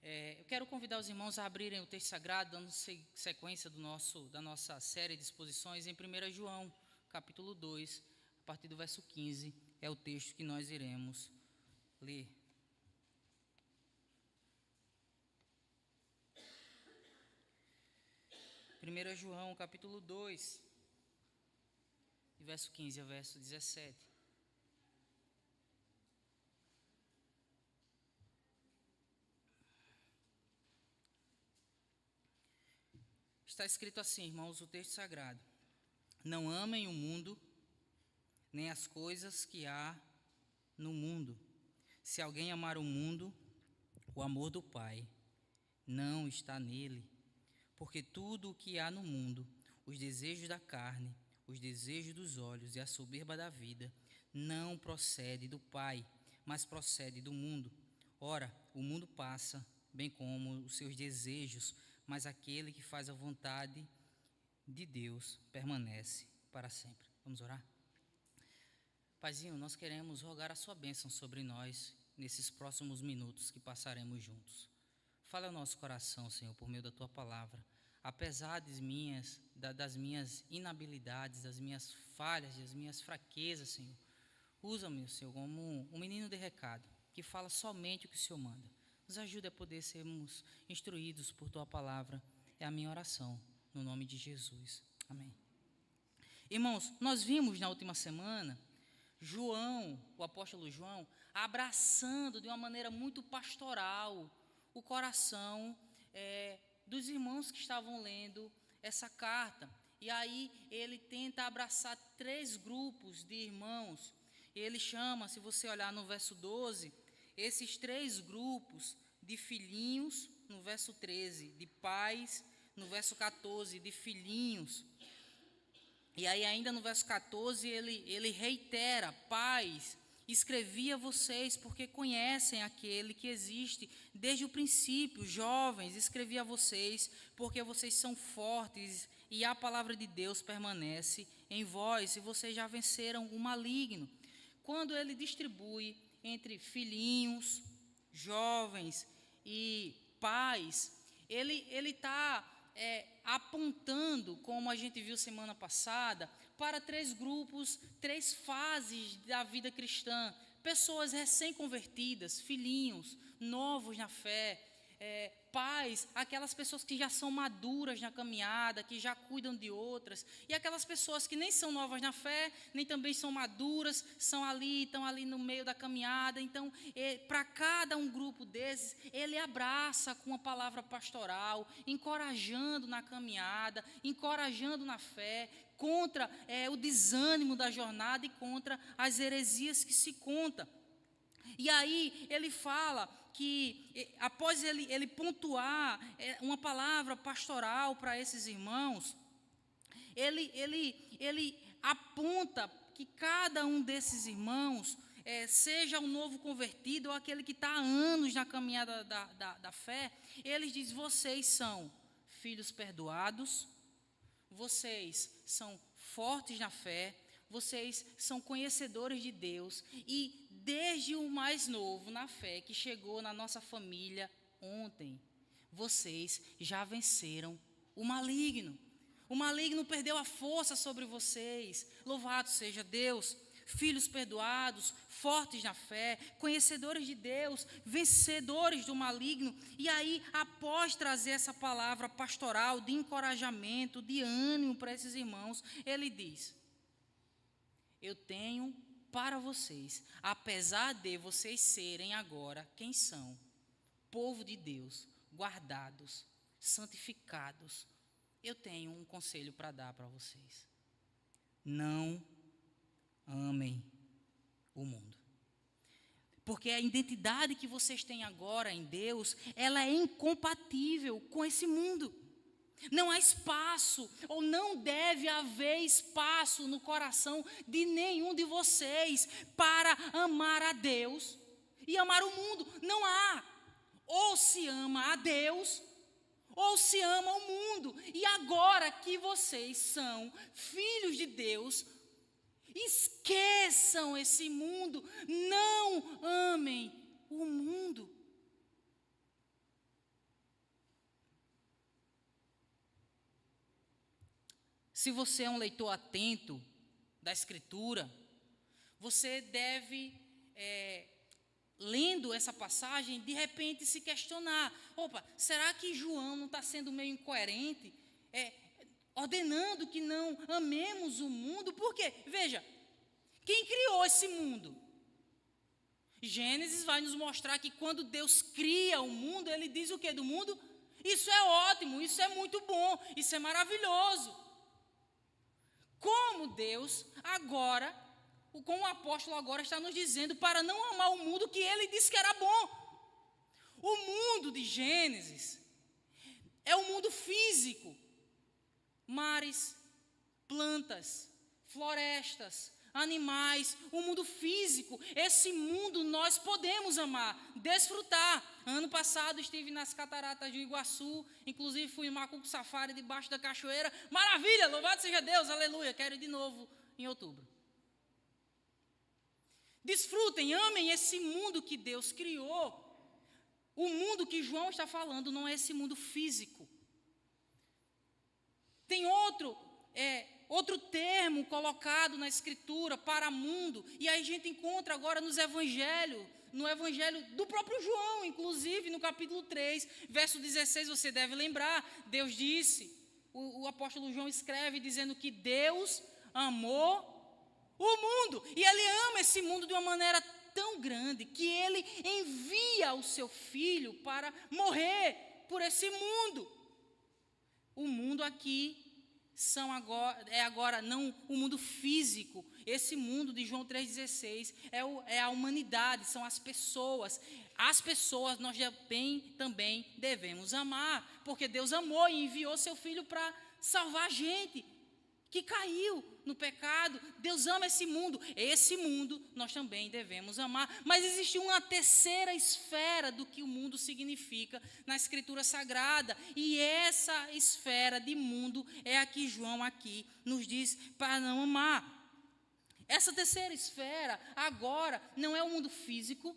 Eu quero convidar os irmãos a abrirem o texto sagrado, dando sequência da nossa série de exposições em 1 João, capítulo 2, a partir do verso 15, é o texto que nós iremos ler. Primeira João, capítulo 2, de verso 15 ao verso 17. Está escrito assim, irmãos, o texto sagrado: não amem o mundo, nem as coisas que há no mundo. Se alguém amar o mundo, o amor do Pai não está nele. Porque tudo o que há no mundo, os desejos da carne, os desejos dos olhos e a soberba da vida, não procede do Pai, mas procede do mundo. Ora, o mundo passa, bem como os seus desejos, mas aquele que faz a vontade de Deus permanece para sempre. Vamos orar? Paizinho, nós queremos rogar a sua bênção sobre nós nesses próximos minutos que passaremos juntos. Fala ao nosso coração, Senhor, por meio da Tua palavra. Apesar das minhas inabilidades, das minhas falhas, das minhas fraquezas, Senhor, usa-me, Senhor, como um menino de recado, que fala somente o que o Senhor manda. Nos ajude a poder sermos instruídos por Tua palavra. É a minha oração, no nome de Jesus. Amém. Irmãos, nós vimos na última semana João, o apóstolo João, abraçando de uma maneira muito pastoral o coração dos irmãos que estavam lendo essa carta. E aí ele tenta abraçar 3 grupos de irmãos. Ele chama, se você olhar no verso 12, esses 3 grupos de filhinhos, no verso 13, de pais, no verso 14, de filhinhos. E aí ainda no verso 14 ele reitera: pais, escrevi a vocês porque conhecem aquele que existe desde o princípio. Jovens, escrevi a vocês porque vocês são fortes e a palavra de Deus permanece em vós e vocês já venceram o maligno. Quando ele distribui entre filhinhos, jovens e pais, ele está apontando, como a gente viu semana passada, para 3 grupos, 3 fases da vida cristã. Pessoas recém-convertidas, filhinhos, novos na fé, pais, aquelas pessoas que já são maduras na caminhada, que já cuidam de outras, e aquelas pessoas que nem são novas na fé, nem também são maduras, estão ali no meio da caminhada. Então, para cada um grupo desses, ele abraça com a palavra pastoral, encorajando na caminhada, encorajando na fé, contra o desânimo da jornada e contra as heresias que se conta. E aí ele fala que, após ele pontuar uma palavra pastoral para esses irmãos, ele aponta que cada um desses irmãos, seja um novo convertido ou aquele que está há anos na caminhada da fé, ele diz: vocês são filhos perdoados, vocês são fortes na fé, vocês são conhecedores de Deus, e desde o mais novo na fé que chegou na nossa família ontem, vocês já venceram o maligno. O maligno perdeu a força sobre vocês. Louvado seja Deus. Filhos perdoados, fortes na fé, conhecedores de Deus, vencedores do maligno. E aí, após trazer essa palavra pastoral de encorajamento, de ânimo para esses irmãos, ele diz: eu tenho para vocês, apesar de vocês serem agora quem são, povo de Deus, guardados, santificados, eu tenho um conselho para dar para vocês: não amem o mundo. Porque a identidade que vocês têm agora em Deus, ela é incompatível com esse mundo. Não há espaço, ou não deve haver espaço no coração de nenhum de vocês para amar a Deus e amar o mundo. Não há. Ou se ama a Deus, ou se ama o mundo. E agora que vocês são filhos de Deus, esqueçam esse mundo, não amem o mundo. Se você é um leitor atento da Escritura, você deve, lendo essa passagem, de repente se questionar: opa, será que João não está sendo meio incoerente, ordenando que não amemos o mundo? Por quê? Veja, quem criou esse mundo? Gênesis vai nos mostrar que quando Deus cria o mundo, Ele diz o que do mundo? Isso é ótimo, isso é muito bom, isso é maravilhoso. Como Deus agora, como o apóstolo agora está nos dizendo para não amar o mundo que Ele disse que era bom. O mundo de Gênesis é o mundo físico. Mares, plantas, florestas, animais, o mundo físico. Esse mundo nós podemos amar, desfrutar. Ano passado estive nas cataratas do Iguaçu, inclusive fui em Macuco Safari, debaixo da cachoeira. Maravilha, louvado seja Deus, aleluia. Quero ir de novo em outubro. Desfrutem, amem esse mundo que Deus criou. O mundo que João está falando não é esse mundo físico. Tem outro termo colocado na Escritura para mundo, e aí a gente encontra agora no Evangelho do próprio João, inclusive no capítulo 3, verso 16, você deve lembrar, Deus disse, o apóstolo João escreve dizendo que Deus amou o mundo, e Ele ama esse mundo de uma maneira tão grande, que Ele envia o seu Filho para morrer por esse mundo. O mundo aqui agora não o mundo físico. Esse mundo de João 3,16 é a humanidade, são as pessoas. As pessoas nós também devemos amar, porque Deus amou e enviou seu Filho para salvar a gente que caiu no pecado. Deus ama esse mundo nós também devemos amar. Mas existe uma terceira esfera do que o mundo significa na Escritura Sagrada, e essa esfera de mundo é a que João aqui nos diz para não amar. Essa terceira esfera agora não é o mundo físico,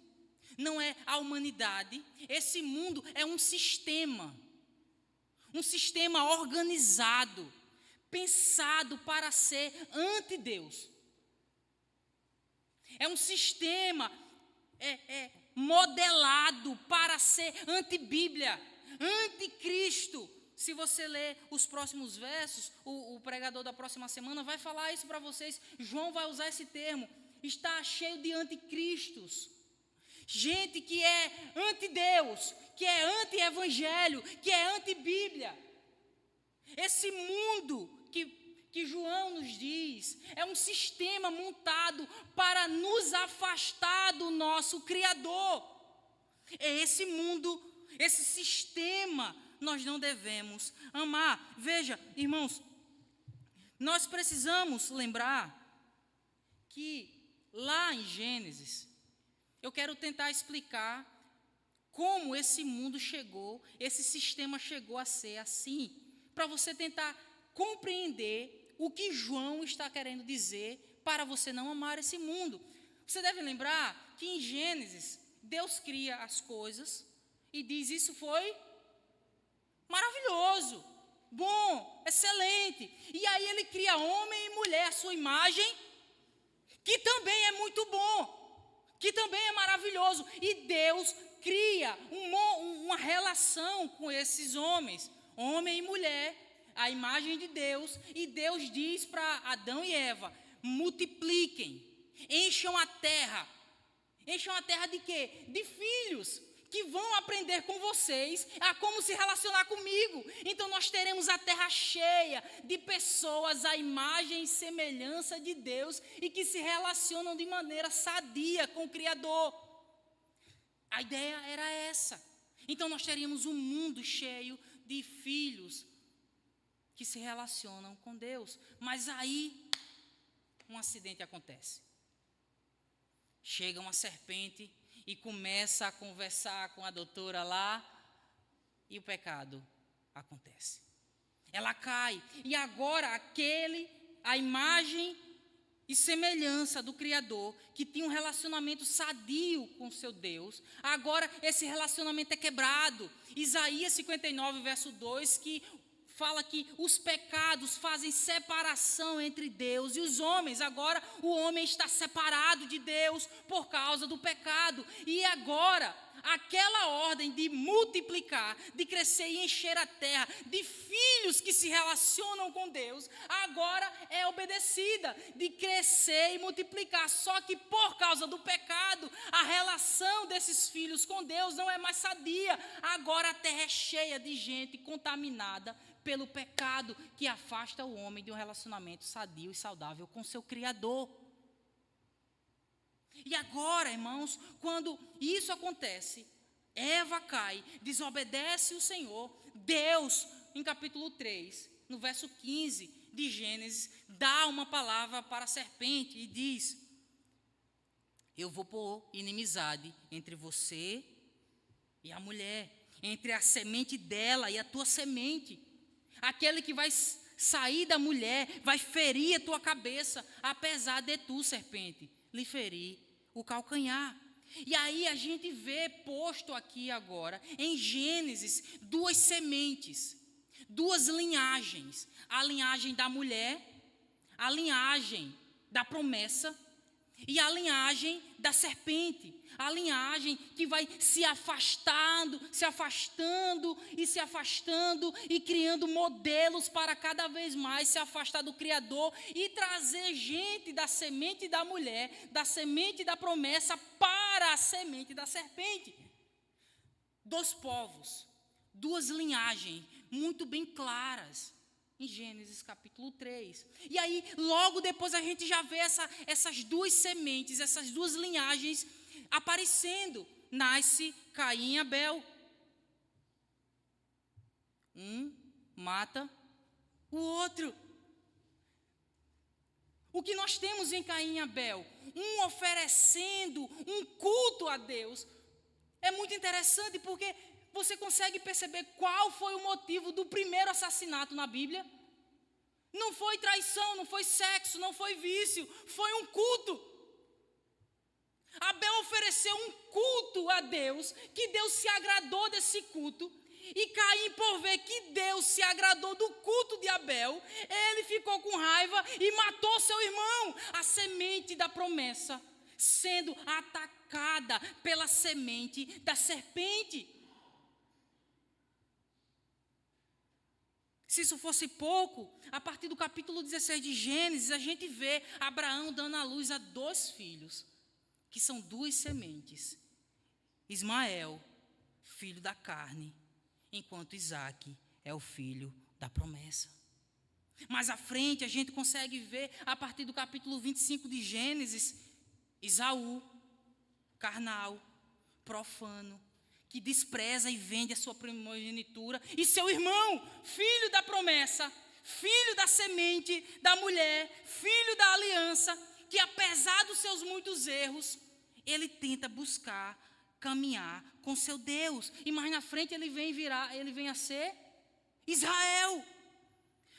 não é a humanidade. Esse mundo é um sistema organizado, pensado para ser anti-Deus. É um sistema modelado para ser anti-Bíblia, anti-Cristo. Se você ler os próximos versos, o pregador da próxima semana vai falar isso para vocês. João vai usar esse termo. Está cheio de anticristos. Gente que é anti-Deus, que é anti-evangelho, que é anti-Bíblia. Esse mundo que João nos diz é um sistema montado para nos afastar do nosso Criador. É esse mundo, esse sistema nós não devemos amar. Veja, irmãos, nós precisamos lembrar que lá em Gênesis, eu quero tentar explicar como esse mundo chegou, esse sistema chegou a ser assim, para você tentar compreender o que João está querendo dizer para você não amar esse mundo. Você deve lembrar que em Gênesis, Deus cria as coisas e diz: isso foi maravilhoso, bom, excelente. E aí Ele cria homem e mulher, a sua imagem, que também é muito bom, que também é maravilhoso. E Deus cria uma relação com esses homens, homem e mulher, a imagem de Deus, e Deus diz para Adão e Eva: multipliquem, encham a terra de quê? De filhos, que vão aprender com vocês a como se relacionar comigo. Então nós teremos a terra cheia de pessoas à imagem e semelhança de Deus, e que se relacionam de maneira sadia com o Criador. A ideia era essa. Então nós teríamos um mundo cheio de filhos que se relacionam com Deus. Mas aí um acidente acontece. Chega uma serpente e começa a conversar com a doutora lá, e o pecado acontece. Ela cai, e agora a imagem e semelhança do Criador, que tinha um relacionamento sadio com seu Deus, agora esse relacionamento é quebrado. Isaías 59, verso 2, que fala que os pecados fazem separação entre Deus e os homens. Agora o homem está separado de Deus por causa do pecado. E agora aquela ordem de multiplicar, de crescer e encher a terra, de filhos que se relacionam com Deus, agora é obedecida, de crescer e multiplicar. Só que por causa do pecado, a relação desses filhos com Deus não é mais sadia. Agora a terra é cheia de gente contaminada pelo pecado, que afasta o homem de um relacionamento sadio e saudável com seu Criador. E agora, irmãos, quando isso acontece, Eva cai, desobedece o Senhor, Deus, em capítulo 3, no verso 15 de Gênesis, dá uma palavra para a serpente e diz: eu vou pôr inimizade entre você e a mulher, entre a semente dela e a tua semente. Aquele que vai sair da mulher vai ferir a tua cabeça, apesar de tu, serpente, lhe ferir o calcanhar. E aí a gente vê posto aqui agora, em Gênesis, duas sementes, duas linhagens. A linhagem da mulher, a linhagem da promessa e a linhagem da serpente. A linhagem que vai se afastando e criando modelos para cada vez mais se afastar do Criador e trazer gente da semente da mulher, da semente da promessa para a semente da serpente. Dois povos, duas linhagens muito bem claras em Gênesis capítulo 3. E aí, logo depois a gente já vê essas duas sementes, essas duas linhagens aparecendo. Nasce Caim e Abel. Um mata o outro. O que nós temos em Caim e Abel? Um oferecendo um culto a Deus. É muito interessante porque você consegue perceber qual foi o motivo do primeiro assassinato na Bíblia? Não foi traição, não foi sexo, não foi vício, foi um culto. Abel ofereceu um culto a Deus, que Deus se agradou desse culto, e Caim, por ver que Deus se agradou do culto de Abel, ele ficou com raiva e matou seu irmão, a semente da promessa, sendo atacada pela semente da serpente. Se isso fosse pouco, a partir do capítulo 16 de Gênesis, a gente vê Abraão dando à luz a dois filhos, que são duas sementes. Ismael, filho da carne, enquanto Isaque é o filho da promessa. Mais à frente, a gente consegue ver, a partir do capítulo 25 de Gênesis, Esaú, carnal, profano, que despreza e vende a sua primogenitura, e seu irmão, filho da promessa, filho da semente da mulher, filho da aliança, que apesar dos seus muitos erros, ele tenta buscar, caminhar com seu Deus, e mais na frente ele vem a ser Israel.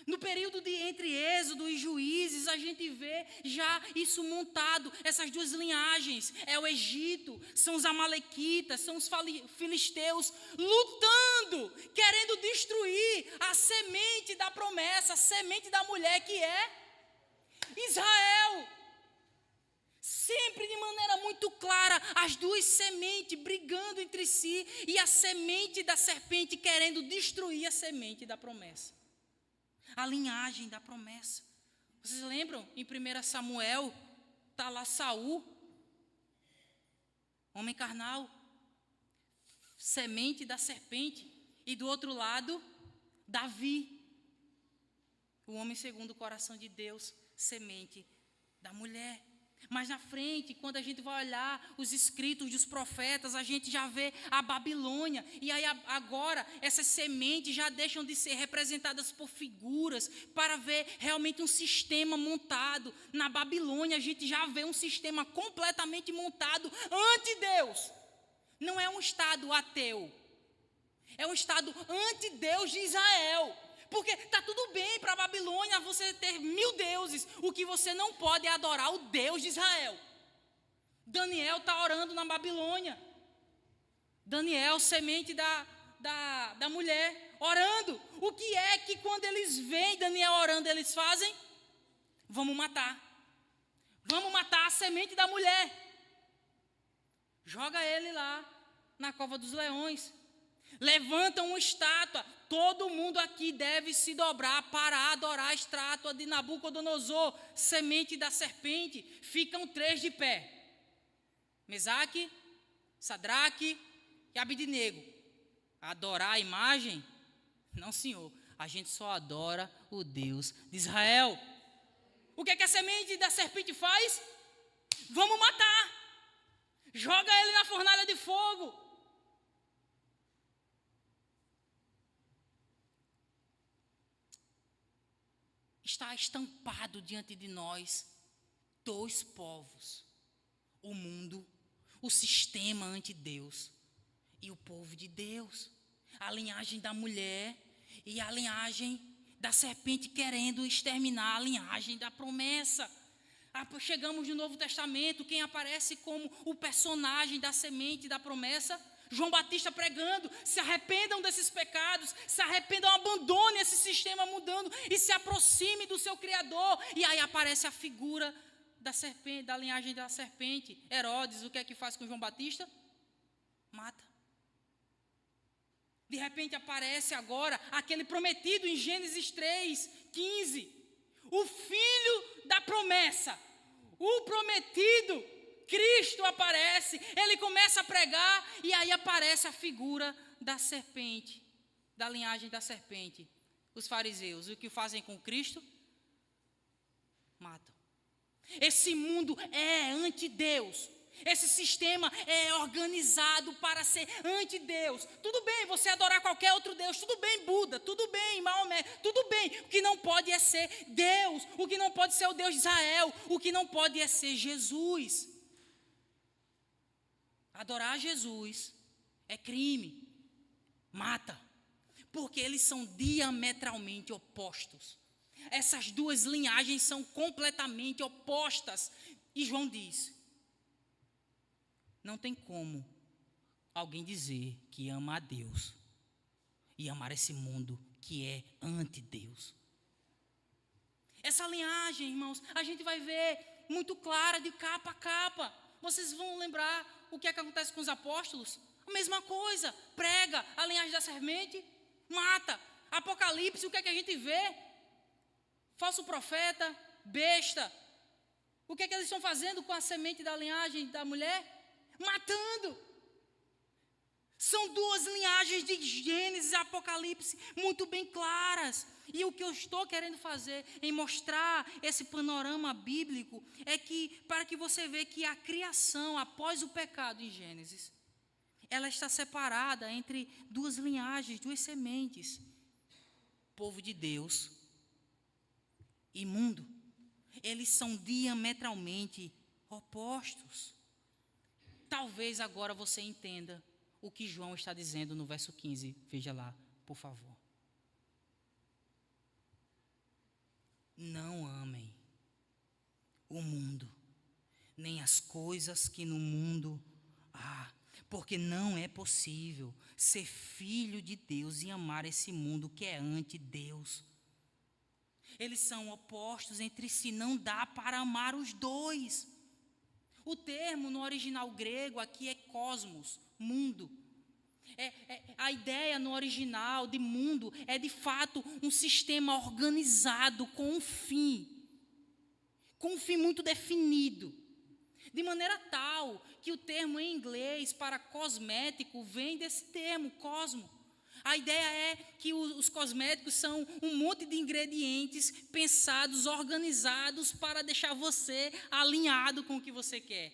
No período entre Êxodo e Juízes, a gente vê já isso montado, essas duas linhagens, é o Egito, são os amalequitas, são os filisteus, lutando, querendo destruir a semente da promessa, a semente da mulher, que é Israel. Sempre de maneira muito clara, as duas sementes brigando entre si, e a semente da serpente querendo destruir a semente da promessa. A linhagem da promessa. Vocês lembram? Em 1 Samuel, está lá Saul, homem carnal, semente da serpente, e do outro lado, Davi, o homem segundo o coração de Deus, semente da mulher. Mas na frente, quando a gente vai olhar os escritos dos profetas, a gente já vê a Babilônia. E aí agora essas sementes já deixam de ser representadas por figuras, para ver realmente um sistema montado. Na Babilônia a gente já vê um sistema completamente montado anti-Deus. Não é um estado ateu, é um estado anti-Deus de Israel. Porque está tudo bem para a Babilônia você ter 1000 deuses. O que você não pode é adorar o Deus de Israel. Daniel está orando na Babilônia. Daniel, semente da mulher, orando. O que é que quando eles veem Daniel orando, eles fazem? Vamos matar. Vamos matar a semente da mulher. Joga ele lá na cova dos leões. Levantam uma estátua. Todo mundo aqui deve se dobrar para adorar a estátua de Nabucodonosor, semente da serpente. Ficam 3 de pé. Mesaque, Sadraque e Abidnego. Adorar a imagem? Não, senhor. A gente só adora o Deus de Israel. O que é que a semente da serpente faz? Vamos matar. Joga ele na fornalha de fogo. Está estampado diante de nós 2 povos: o mundo, o sistema anti-Deus, e o povo de Deus, a linhagem da mulher e a linhagem da serpente querendo exterminar a linhagem da promessa. Chegamos no Novo Testamento, quem aparece como o personagem da semente da promessa? João Batista pregando: se arrependam desses pecados, se arrependam, abandone esse sistema mudando e se aproxime do seu Criador. E aí aparece a figura da serpente, da linhagem da serpente. Herodes, o que é que faz com João Batista? Mata. De repente aparece agora aquele prometido em Gênesis 3:15, o filho da promessa, o prometido, Cristo aparece. Ele começa a pregar e aí aparece a figura da serpente, da linhagem da serpente. Os fariseus, o que fazem com Cristo? Matam. Esse mundo é anti-Deus. Esse sistema é organizado para ser anti-Deus. Tudo bem você adorar qualquer outro Deus, tudo bem Buda, tudo bem Maomé, tudo bem. O que não pode é ser Deus, o que não pode ser o Deus de Israel, o que não pode é ser Jesus. Adorar Jesus é crime, mata, porque eles são diametralmente opostos. Essas 2 linhagens são completamente opostas. E João diz: não tem como alguém dizer que ama a Deus e amar esse mundo que é anti-Deus. Essa linhagem, irmãos, a gente vai ver muito clara de capa a capa. Vocês vão lembrar o que é que acontece com os apóstolos? A mesma coisa, prega a linhagem da serpente, mata. Apocalipse, o que é que a gente vê? Falso profeta, besta. O que é que eles estão fazendo com a semente da linhagem da mulher? Matando. São 2 linhagens de Gênesis e Apocalipse muito bem claras. E o que eu estou querendo fazer em mostrar esse panorama bíblico é que, para que você veja que a criação após o pecado em Gênesis, ela está separada entre 2 linhagens, 2 sementes: povo de Deus e mundo. Eles são diametralmente opostos. Talvez agora você entenda o que João está dizendo no verso 15. Veja lá, por favor. Não amem o mundo, nem as coisas que no mundo há, porque não é possível ser filho de Deus e amar esse mundo que é anti-Deus. Eles são opostos entre si, não dá para amar os 2. O termo no original grego aqui é cosmos, mundo. A ideia no original de mundo é de fato um sistema organizado com um fim muito definido. De maneira tal que o termo em inglês para cosmético vem desse termo, cosmo. A ideia é que os cosméticos são um monte de ingredientes pensados, organizados para deixar você alinhado com o que você quer.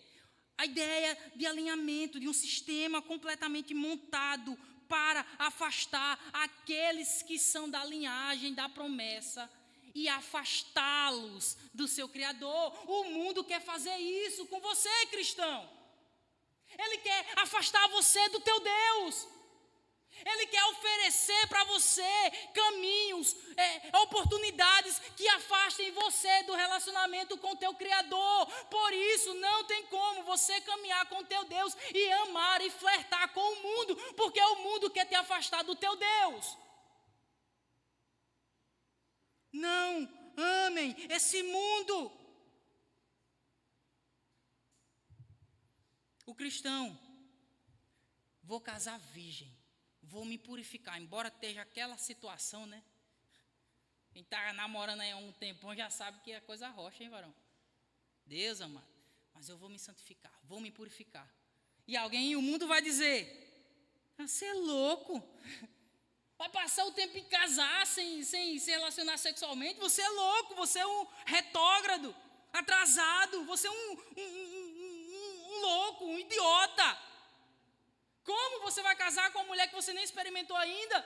A ideia de alinhamento, de um sistema completamente montado para afastar aqueles que são da linhagem da promessa e afastá-los do seu Criador. O mundo quer fazer isso com você, cristão. Ele quer afastar você do teu Deus. Ele quer oferecer oferecer para você caminhos, oportunidades que afastem você do relacionamento com o teu Criador. Por isso, não tem como você caminhar com o teu Deus e amar e flertar com o mundo, porque o mundo quer te afastar do teu Deus. Não amem esse mundo. O cristão, vou casar virgem, vou me purificar, embora esteja aquela situação, né? Quem está namorando aí há um tempão já sabe que é coisa rocha, hein, varão? Deus amado, mas eu vou me santificar, vou me purificar. E alguém, o mundo vai dizer, você é louco, vai passar o tempo em casar sem se relacionar sexualmente, você é louco, você é um retrógrado, atrasado, você é um louco, um idiota. Como você vai casar com uma mulher que você nem experimentou ainda?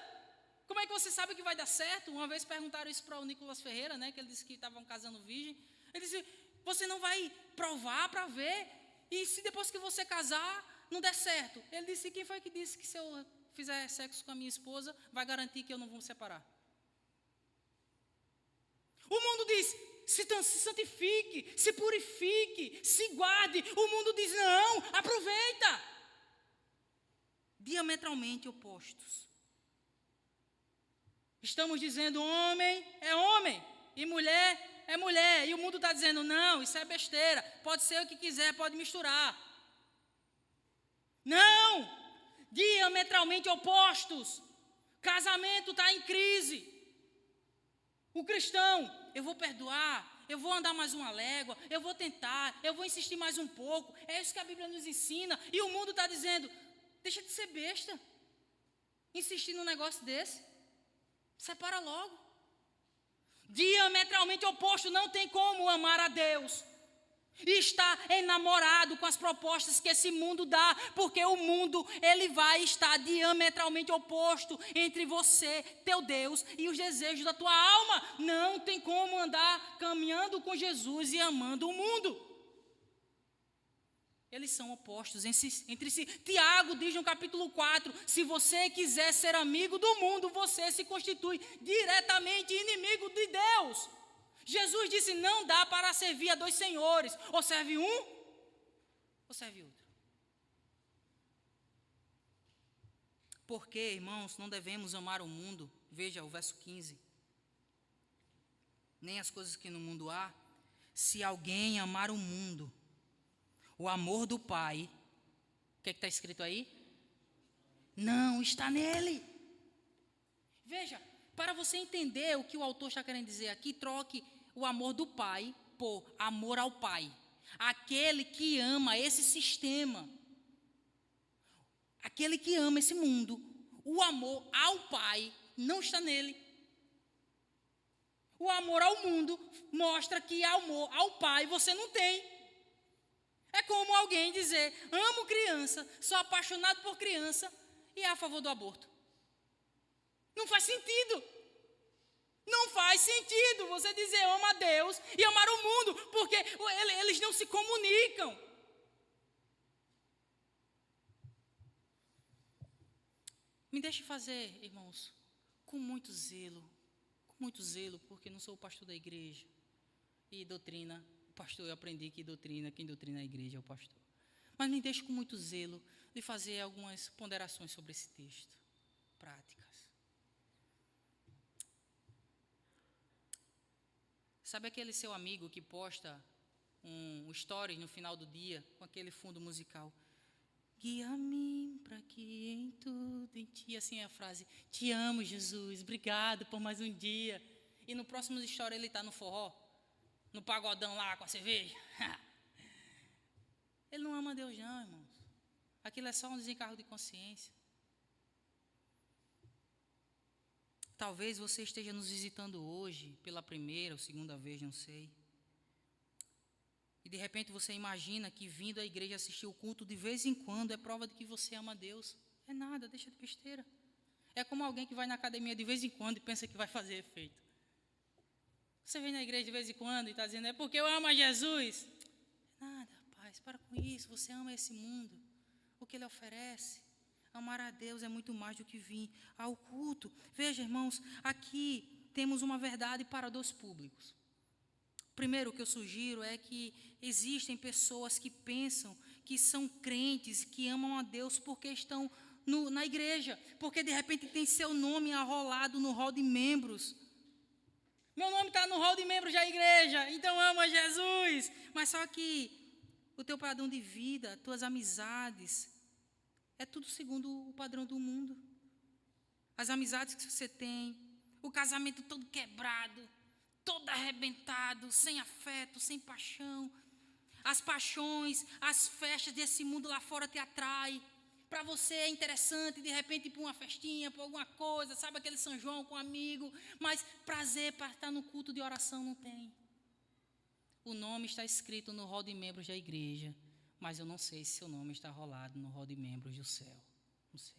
Como é que você sabe que vai dar certo? Uma vez perguntaram isso para o Nicolas Ferreira, né, que ele disse que estavam casando virgem. Ele disse, você não vai provar para ver? E se depois que você casar, não der certo? Ele disse, quem foi que disse que se eu fizer sexo com a minha esposa, vai garantir que eu não vou me separar? O mundo diz, se santifique, se purifique, se guarde. O mundo diz, não, aproveita. Diametralmente opostos. Estamos dizendo homem é homem e mulher é mulher. E o mundo está dizendo, não, isso é besteira. Pode ser o que quiser, pode misturar. Não! Diametralmente opostos. Casamento está em crise. O cristão, eu vou perdoar, eu vou andar mais uma légua, eu vou tentar, eu vou insistir mais um pouco. É isso que a Bíblia nos ensina. E o mundo está dizendo, deixa de ser besta. Insistir num negócio desse. Separa logo. Diametralmente oposto, não tem como amar a Deus e está enamorado com as propostas que esse mundo dá, porque o mundo, ele vai estar diametralmente oposto entre você, teu Deus, e os desejos da tua alma. Não tem como andar caminhando com Jesus e amando o mundo. Eles são opostos entre si. Tiago diz no capítulo 4, se você quiser ser amigo do mundo, você se constitui diretamente inimigo de Deus. Jesus disse, não dá para servir a dois senhores, ou serve um, ou serve outro. Porque, irmãos, não devemos amar o mundo, veja o verso 15, nem as coisas que no mundo há. Se alguém amar o mundo, o amor do Pai, o que está escrito aí? Não está nele. Veja, para você entender o que o autor está querendo dizer aqui, troque o amor do Pai por amor ao Pai. Aquele que ama esse sistema, aquele que ama esse mundo, o amor ao Pai não está nele. O amor ao mundo mostra que amor ao Pai você não tem. É como alguém dizer, amo criança, sou apaixonado por criança e é a favor do aborto. Não faz sentido. Não faz sentido você dizer ama a Deus e amar o mundo, porque eles não se comunicam. Me deixe fazer, irmãos, com muito zelo, porque não sou o pastor da igreja. E doutrina, o pastor, eu aprendi que doutrina, quem doutrina a igreja é o pastor. Mas me deixe com muito zelo de fazer algumas ponderações sobre esse texto, práticas. Sabe aquele seu amigo que posta um story no final do dia com aquele fundo musical? Guia-me para que em tudo em ti, assim é a frase, te amo Jesus, obrigado por mais um dia. E no próximo story ele está no forró, no pagodão lá com a cerveja. Ele não ama Deus não, irmãos. Aquilo é só um desencargo de consciência. Talvez você esteja nos visitando hoje, pela primeira ou segunda vez, não sei. E de repente você imagina que vindo à igreja assistir o culto de vez em quando é prova de que você ama Deus. É nada, deixa de besteira. É como alguém que vai na academia de vez em quando e pensa que vai fazer efeito. Você vem na igreja de vez em quando e está dizendo, é porque eu amo a Jesus. Nada, rapaz, para com isso, você ama esse mundo, o que ele oferece. Amar a Deus é muito mais do que vir ao culto. Veja, irmãos, aqui temos uma verdade para dois públicos. Primeiro, o que eu sugiro é que existem pessoas que pensam que são crentes, que amam a Deus porque estão na igreja, porque de repente tem seu nome arrolado no hall de membros. Meu nome está no hall de membros da igreja, então ama Jesus. Mas só que o teu padrão de vida, tuas amizades, é tudo segundo o padrão do mundo. As amizades que você tem, o casamento todo quebrado, todo arrebentado, sem afeto, sem paixão. As paixões, as festas desse mundo lá fora te atraem. Para você é interessante, de repente, ir para uma festinha, para alguma coisa, sabe, aquele São João com um amigo, mas prazer para estar no culto de oração não tem. O nome está escrito no hall de membros da igreja, mas eu não sei se seu nome está rolado no hall de membros do céu. Não sei.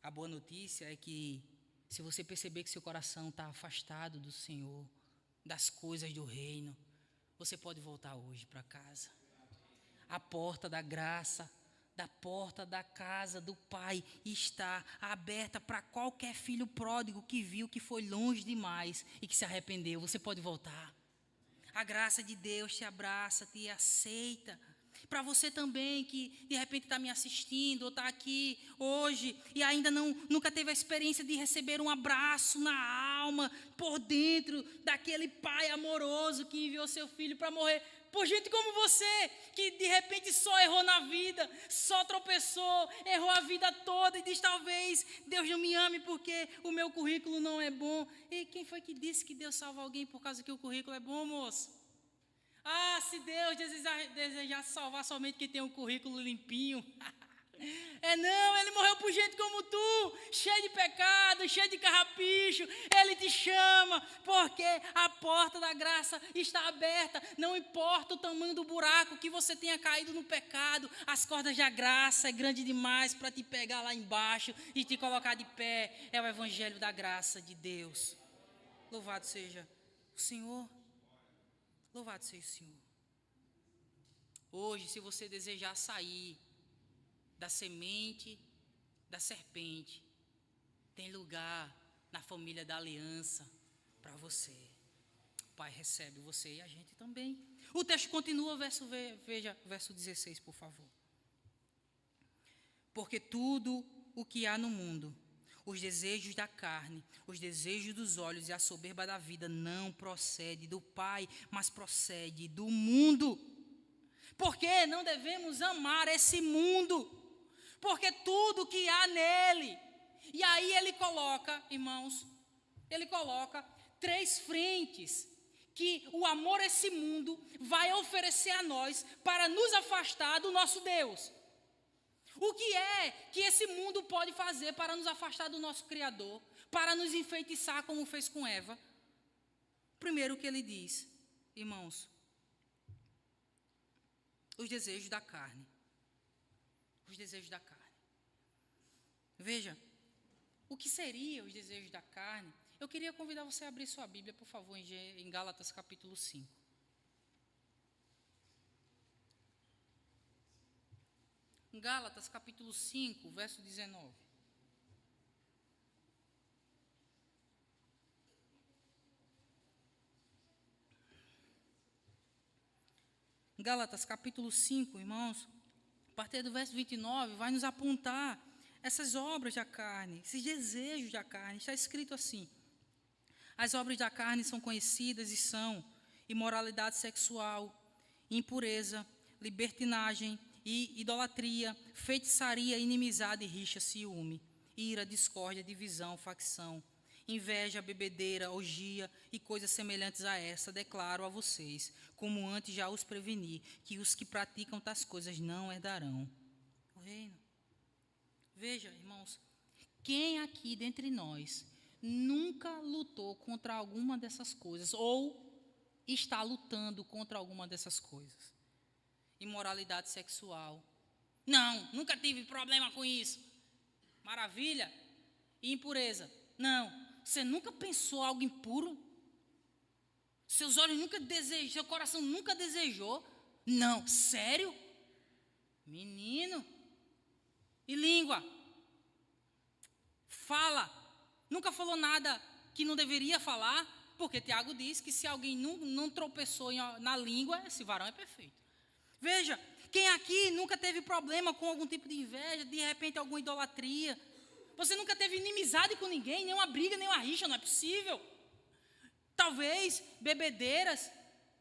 A boa notícia é que, se você perceber que seu coração está afastado do Senhor, das coisas do reino, você pode voltar hoje para casa. A porta da graça, da porta da casa do Pai está aberta para qualquer filho pródigo que viu que foi longe demais e que se arrependeu. Você pode voltar. A graça de Deus te abraça, te aceita. Para você também que de repente está me assistindo ou está aqui hoje e ainda nunca teve a experiência de receber um abraço na alma, por dentro daquele pai amoroso que enviou seu filho para morrer por gente como você, que de repente só errou na vida, só tropeçou, errou a vida toda e diz: talvez Deus não me ame porque o meu currículo não é bom. E quem foi que disse que Deus salva alguém por causa que o currículo é bom, moço? Ah, se Deus desejar salvar somente quem tem um currículo limpinho. Não, Ele morreu por gente como tu, cheio de pecado, cheio de carrapicho. Ele te chama, porque a porta da graça está aberta. Não importa o tamanho do buraco que você tenha caído no pecado, as cordas da graça é grande demais para te pegar lá embaixo e te colocar de pé. É o evangelho da graça de Deus. Louvado seja o Senhor. Louvado seja o Senhor. Hoje, se você desejar sair da semente da serpente, tem lugar na família da aliança para você. O Pai recebe você e a gente também. O texto continua, veja verso 16, por favor. Porque tudo o que há no mundo, os desejos da carne, os desejos dos olhos e a soberba da vida não procede do Pai, mas procede do mundo. Porque não devemos amar esse mundo, porque tudo que há nele. E aí ele coloca, irmãos, ele coloca 3 frentes que o amor a esse mundo vai oferecer a nós para nos afastar do nosso Deus. O que é que esse mundo pode fazer para nos afastar do nosso Criador, para nos enfeitiçar como fez com Eva? Primeiro que ele diz, irmãos, os desejos da carne. Os desejos da carne. Veja, o que seriam os desejos da carne? Eu queria convidar você a abrir sua Bíblia, por favor, em Gálatas capítulo 5. Gálatas capítulo 5, verso 19. Gálatas capítulo 5, irmãos, a partir do verso 29, vai nos apontar essas obras da carne, esses desejos da carne. Está escrito assim: as obras da carne são conhecidas e são imoralidade sexual, impureza, libertinagem e idolatria, feitiçaria, inimizade, rixa, ciúme, ira, discórdia, divisão, facção, inveja, bebedeira, orgia e coisas semelhantes a essa. Declaro a vocês, como antes já os preveni, que os que praticam tais coisas não herdarão o reino. Veja, irmãos, quem aqui dentre nós nunca lutou contra alguma dessas coisas ou está lutando contra alguma dessas coisas? Imoralidade sexual. Não, nunca tive problema com isso. Maravilha. E impureza. Não. Você nunca pensou algo impuro? Seus olhos nunca desejou, seu coração nunca desejou? Não. Sério? Menino. E língua? Fala. Nunca falou nada que não deveria falar, porque Tiago diz que se alguém não tropeçou na língua, esse varão é perfeito. Veja, quem aqui nunca teve problema com algum tipo de inveja, de repente alguma idolatria? Você nunca teve inimizade com ninguém, nenhuma briga, nenhuma rixa, não é possível. Talvez bebedeiras,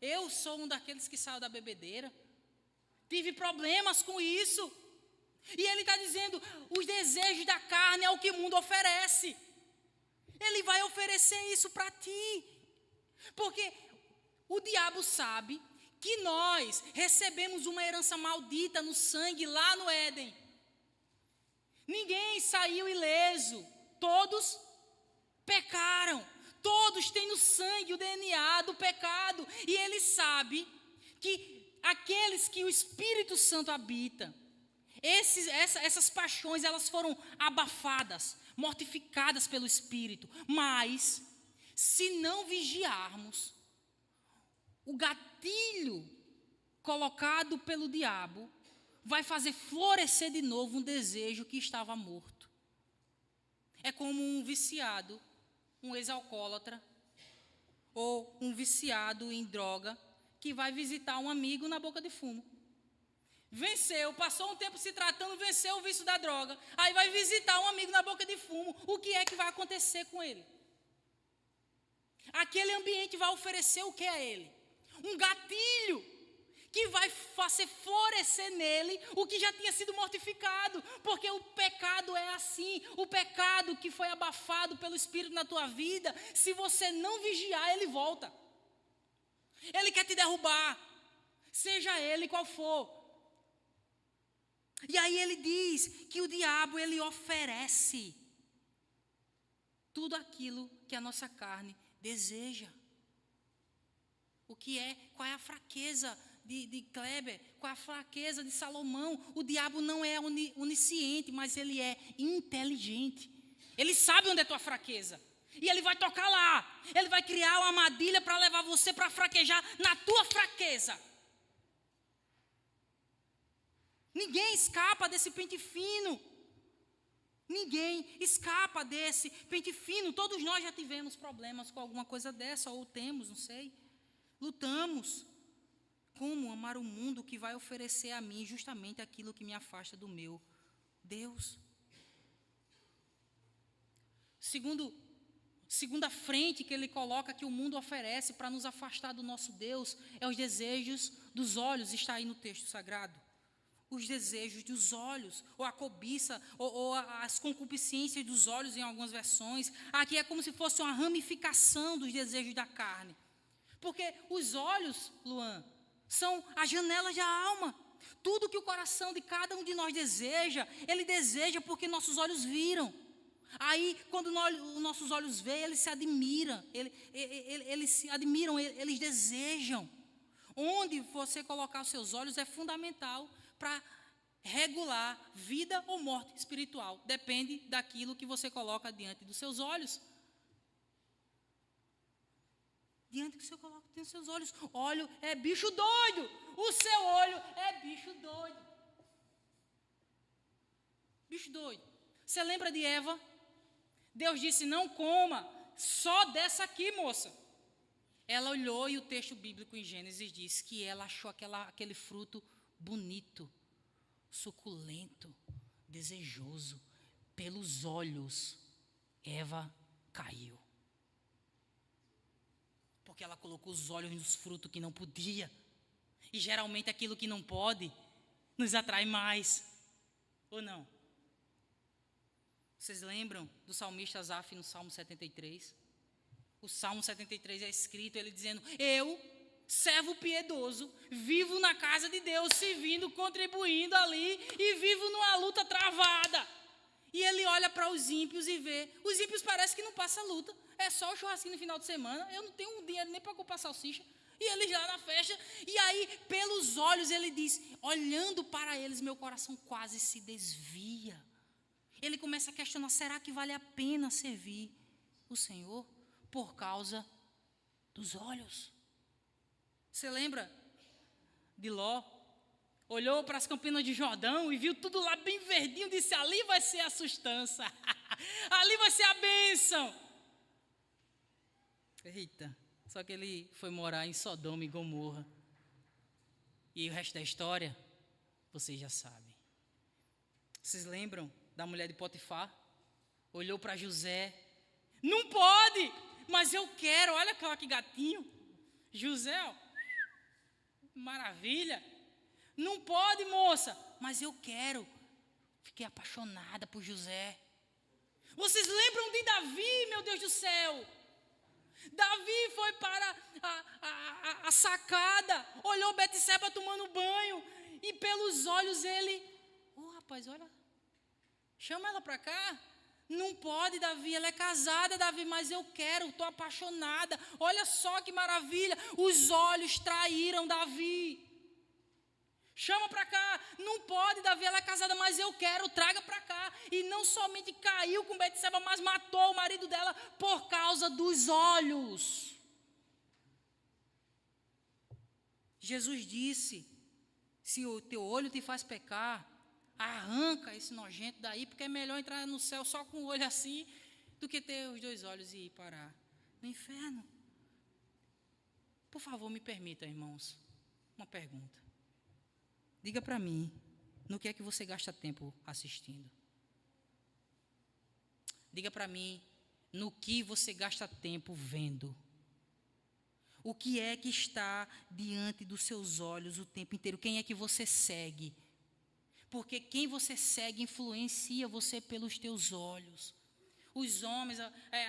eu sou um daqueles que saiu da bebedeira. Tive problemas com isso. E ele está dizendo, os desejos da carne é o que o mundo oferece. Ele vai oferecer isso para ti. Porque o diabo sabe que nós recebemos uma herança maldita no sangue lá no Éden. Ninguém saiu ileso. Todos pecaram. Todos têm no sangue o DNA do pecado. E ele sabe que aqueles que o Espírito Santo habita, essas paixões, elas foram abafadas, mortificadas pelo Espírito. Mas, se não vigiarmos, o gatilho colocado pelo diabo vai fazer florescer de novo um desejo que estava morto. É como um viciado, um ex-alcoólatra, ou um viciado em droga, que vai visitar um amigo na boca de fumo. Venceu, passou um tempo se tratando, venceu o vício da droga. Aí vai visitar um amigo na boca de fumo. O que é que vai acontecer com ele? Aquele ambiente vai oferecer o que a ele? Um gatilho que vai fazer florescer nele o que já tinha sido mortificado. Porque o pecado é assim. O pecado que foi abafado pelo Espírito na tua vida, se você não vigiar, ele volta. Ele quer te derrubar, seja ele qual for. E aí ele diz que o diabo, ele oferece tudo aquilo que a nossa carne deseja. Qual é a fraqueza de Kleber? Qual é a fraqueza de Salomão? O diabo não é onisciente, mas ele é inteligente. Ele sabe onde é a tua fraqueza. E ele vai tocar lá. Ele vai criar uma armadilha para levar você para fraquejar na tua fraqueza. Ninguém escapa desse pente fino. Ninguém escapa desse pente fino. Todos nós já tivemos problemas com alguma coisa dessa, ou temos, não sei. Lutamos. Como amar o mundo que vai oferecer a mim justamente aquilo que me afasta do meu Deus? Segunda frente que ele coloca que o mundo oferece para nos afastar do nosso Deus é os desejos dos olhos, está aí no texto sagrado. Os desejos dos olhos, ou a cobiça, ou as concupiscências dos olhos em algumas versões. Aqui é como se fosse uma ramificação dos desejos da carne. Porque os olhos, Luan, são as janelas da alma. Tudo que o coração de cada um de nós deseja, ele deseja porque nossos olhos viram. Aí, quando os nossos olhos veem, eles se admiram, eles desejam. Onde você colocar os seus olhos é fundamental para regular vida ou morte espiritual. Depende daquilo que você coloca diante dos seus olhos. Diante do que você coloca diante dos seus olhos. Olho é bicho doido. O seu olho é bicho doido. Bicho doido. Você lembra de Eva? Deus disse, não coma, só dessa aqui, moça. Ela olhou e o texto bíblico em Gênesis diz que ela achou aquele fruto bonito, suculento, desejoso. Pelos olhos, Eva caiu. Porque ela colocou os olhos nos frutos que não podia. E geralmente aquilo que não pode nos atrai mais. Ou não? Vocês lembram do salmista Asaf no Salmo 73? O Salmo 73 é escrito, ele dizendo, eu, servo piedoso, vivo na casa de Deus, servindo, contribuindo ali, e vivo numa luta travada. E ele olha para os ímpios e vê, os ímpios parece que não passa luta, é só o churrasquinho no final de semana, eu não tenho dinheiro nem para comprar salsicha, e eles lá na festa, e aí pelos olhos ele diz, olhando para eles, meu coração quase se desvia. Ele começa a questionar, será que vale a pena servir o Senhor por causa dos olhos? Você lembra de Ló? Olhou para as Campinas de Jordão e viu tudo lá bem verdinho, disse, ali vai ser a sustância, ali vai ser a bênção. Eita, só que ele foi morar em Sodoma e Gomorra. E o resto da história, vocês já sabem. Vocês lembram da mulher de Potifar? Olhou para José, não pode, mas eu quero, olha que gatinho. José, ó, maravilha. Não pode, moça, mas eu quero. Fiquei apaixonada por José. Vocês lembram de Davi, meu Deus do céu? Davi foi para a sacada, olhou Betseba tomando banho, e pelos olhos ele, rapaz, olha, chama ela para cá. Não pode, Davi, ela é casada, Davi, mas eu quero, estou apaixonada. Olha só que maravilha, os olhos traíram Davi. Chama para cá, não pode, Davi, ela é casada, mas eu quero, traga para cá. E não somente caiu com Betseba, mas matou o marido dela por causa dos olhos. Jesus disse, se o teu olho te faz pecar, arranca esse nojento daí, porque é melhor entrar no céu só com o olho assim, do que ter os dois olhos e ir parar no inferno. Por favor, me permita, irmãos, uma pergunta. Diga para mim, no que é que você gasta tempo assistindo? Diga para mim, no que você gasta tempo vendo? O que é que está diante dos seus olhos o tempo inteiro? Quem é que você segue? Porque quem você segue influencia você pelos teus olhos. Os homens,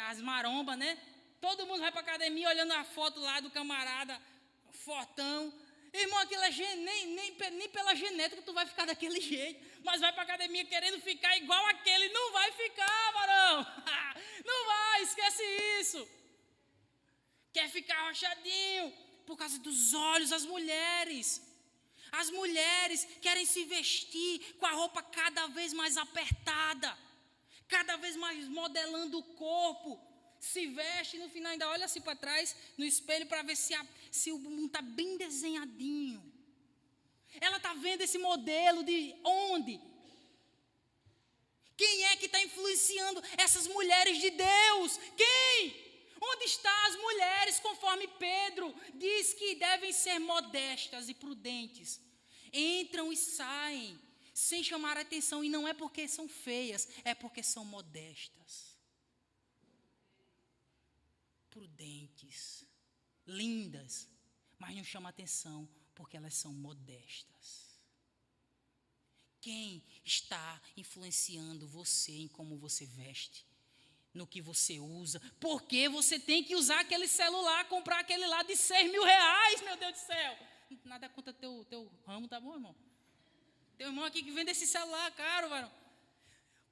as marombas, né? Todo mundo vai para a academia olhando a foto lá do camarada fortão. Irmão, aquilo nem pela genética tu vai ficar daquele jeito. Mas vai para a academia querendo ficar igual aquele. Não vai ficar, varão. Não vai, esquece isso. Quer ficar arrochadinho por causa dos olhos, as mulheres. As mulheres querem se vestir com a roupa cada vez mais apertada, cada vez mais modelando o corpo. Se veste, no final ainda olha assim para trás no espelho para ver se o bumbum está bem desenhadinho. Ela está vendo esse modelo de onde? Quem é que está influenciando essas mulheres de Deus? Quem? Onde estão as mulheres, conforme Pedro diz que devem ser modestas e prudentes? Entram e saem, sem chamar a atenção, e não é porque são feias, é porque são modestas. Prudentes, lindas, mas não chamam atenção, porque elas são modestas. Quem está influenciando você em como você veste? No que você usa, porque você tem que usar aquele celular, comprar aquele lá de 6 mil reais, meu Deus do céu. Nada contra teu ramo, tá bom, irmão? Teu irmão aqui que vende esse celular caro, varão.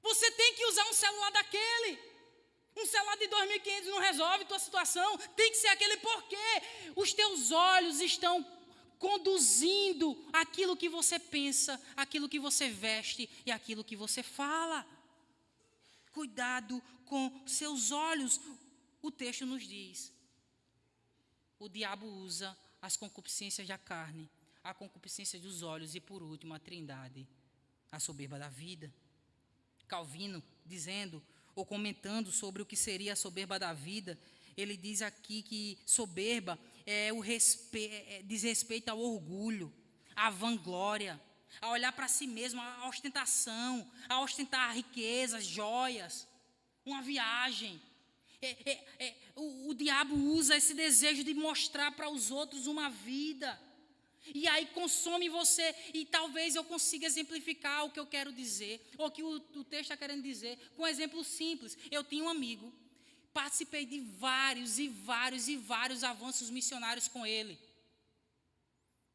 Você tem que usar um celular daquele. Um celular de 2.500 não resolve tua situação. Tem que ser aquele porque os teus olhos estão conduzindo aquilo que você pensa, aquilo que você veste e aquilo que você fala. Cuidado com seus olhos. O texto nos diz, o diabo usa as concupiscências da carne, a concupiscência dos olhos e, por último, a trindade, a soberba da vida. Calvino, dizendo ou comentando sobre o que seria a soberba da vida, ele diz aqui que soberba diz respeito ao orgulho, à vanglória, a olhar para si mesmo, a ostentação, a ostentar riquezas, joias, uma viagem. O diabo usa esse desejo de mostrar para os outros uma vida, e aí consome você. E talvez eu consiga exemplificar o que eu quero dizer, ou o que o texto está querendo dizer, com um exemplo simples. Eu tinha um amigo, participei de vários e vários e vários avanços missionários com ele,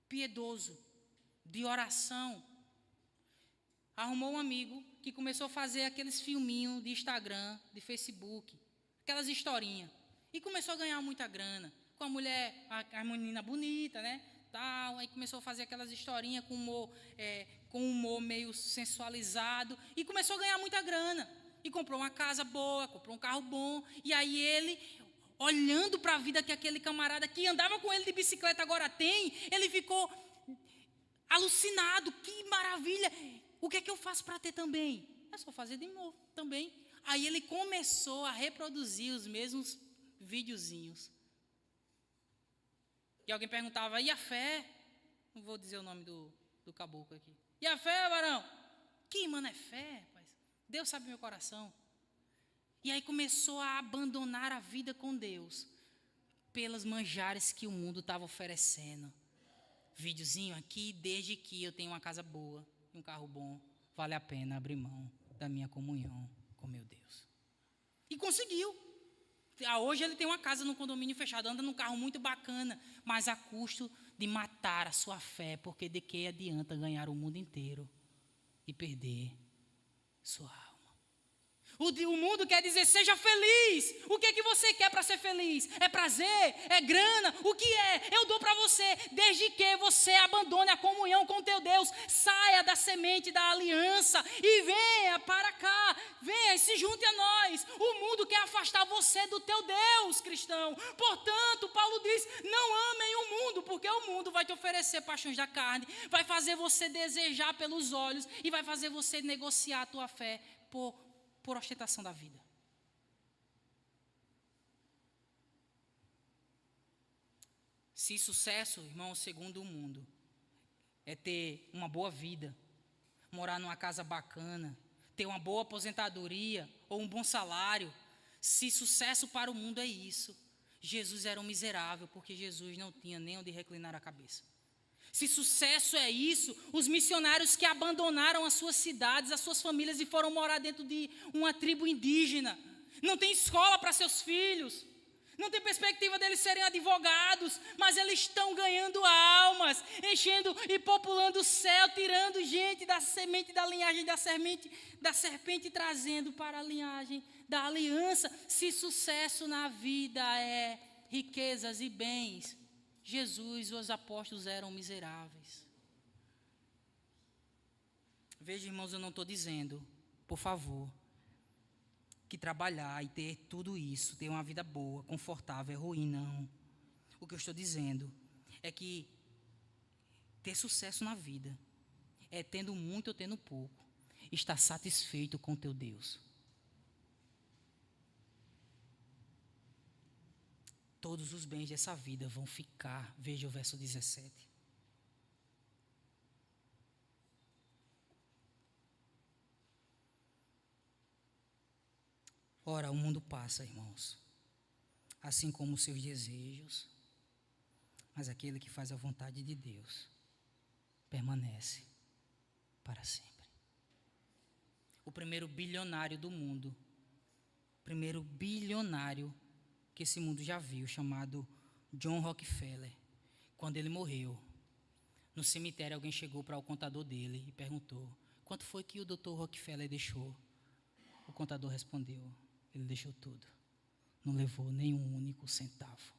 piedoso, de oração. Arrumou um amigo que começou a fazer aqueles filminhos de Instagram, de Facebook, aquelas historinhas, e começou a ganhar muita grana, com a mulher, a menina bonita, né, tal, aí começou a fazer aquelas historinhas com humor meio sensualizado, e começou a ganhar muita grana, e comprou uma casa boa, comprou um carro bom, e aí ele, olhando para a vida que aquele camarada que andava com ele de bicicleta agora tem, ele ficou alucinado, que maravilha, o que é que eu faço para ter também? É só fazer de novo também. Aí ele começou a reproduzir os mesmos videozinhos. E alguém perguntava, e a fé? Não vou dizer o nome do caboclo aqui. E a fé, varão? Que, mano, é fé, rapaz? Deus sabe meu coração. E aí começou a abandonar a vida com Deus pelas manjares que o mundo estava oferecendo. Videozinho aqui, desde que eu tenho uma casa boa, um carro bom, vale a pena abrir mão da minha comunhão com meu Deus. E conseguiu. Hoje ele tem uma casa no condomínio fechado, anda num carro muito bacana, mas a custo de matar a sua fé, porque de que adianta ganhar o mundo inteiro e perder sua alma? O mundo quer dizer, seja feliz. O que é que você quer para ser feliz? É prazer? É grana? O que é? Eu dou para você, desde que você abandone a comunhão com teu Deus, saia da semente da aliança e venha para cá, venha e se junte a nós. O mundo quer afastar você do teu Deus, cristão. Portanto, Paulo diz, não amem o mundo, porque o mundo vai te oferecer paixões da carne, vai fazer você desejar pelos olhos e vai fazer você negociar a tua fé por ostentação da vida. Se sucesso, irmão, segundo o mundo, é ter uma boa vida, morar numa casa bacana, ter uma boa aposentadoria ou um bom salário, se sucesso para o mundo é isso, Jesus era um miserável, porque Jesus não tinha nem onde reclinar a cabeça. Se sucesso é isso, os missionários que abandonaram as suas cidades, as suas famílias e foram morar dentro de uma tribo indígena, não tem escola para seus filhos, não tem perspectiva deles serem advogados, mas eles estão ganhando almas, enchendo e populando o céu, tirando gente da semente da linhagem da serpente e trazendo para a linhagem da aliança. Se sucesso na vida é riquezas e bens, Jesus e os apóstolos eram miseráveis. Veja, irmãos, eu não estou dizendo, por favor, que trabalhar e ter tudo isso, ter uma vida boa, confortável, é ruim, não. O que eu estou dizendo é que ter sucesso na vida é tendo muito ou tendo pouco, estar satisfeito com teu Deus. Todos os bens dessa vida vão ficar. Veja o verso 17. Ora, o mundo passa, irmãos, assim como os seus desejos, mas aquele que faz a vontade de Deus permanece para sempre. O primeiro bilionário do mundo, primeiro bilionário que esse mundo já viu, chamado John Rockefeller, quando ele morreu, no cemitério alguém chegou para o contador dele e perguntou, quanto foi que o Dr. Rockefeller deixou? O contador respondeu, ele deixou tudo, não levou nem um único centavo.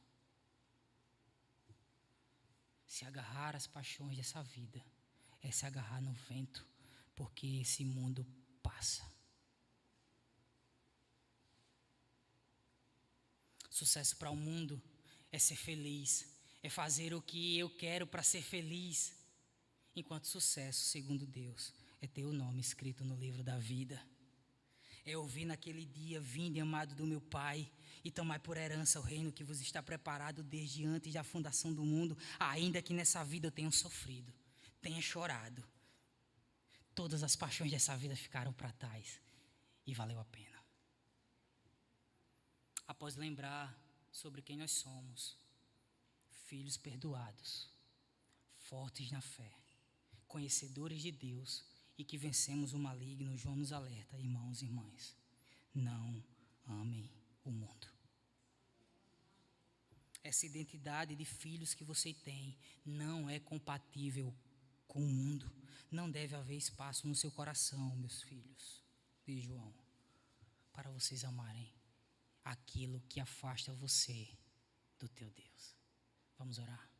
Se agarrar às paixões dessa vida é se agarrar no vento, porque esse mundo passa. Sucesso para o mundo é ser feliz, é fazer o que eu quero para ser feliz. Enquanto sucesso, segundo Deus, é ter o nome escrito no livro da vida. É ouvir naquele dia, vinde amado do meu Pai, e tomai por herança o reino que vos está preparado desde antes da fundação do mundo, ainda que nessa vida eu tenha sofrido, tenha chorado. Todas as paixões dessa vida ficaram para trás e valeu a pena. Após lembrar sobre quem nós somos, filhos perdoados, fortes na fé, conhecedores de Deus e que vencemos o maligno, João nos alerta, irmãos e irmãs, não amem o mundo. Essa identidade de filhos que você tem não é compatível com o mundo. Não deve haver espaço no seu coração, meus filhos, diz João, para vocês amarem aquilo que afasta você do teu Deus. Vamos orar?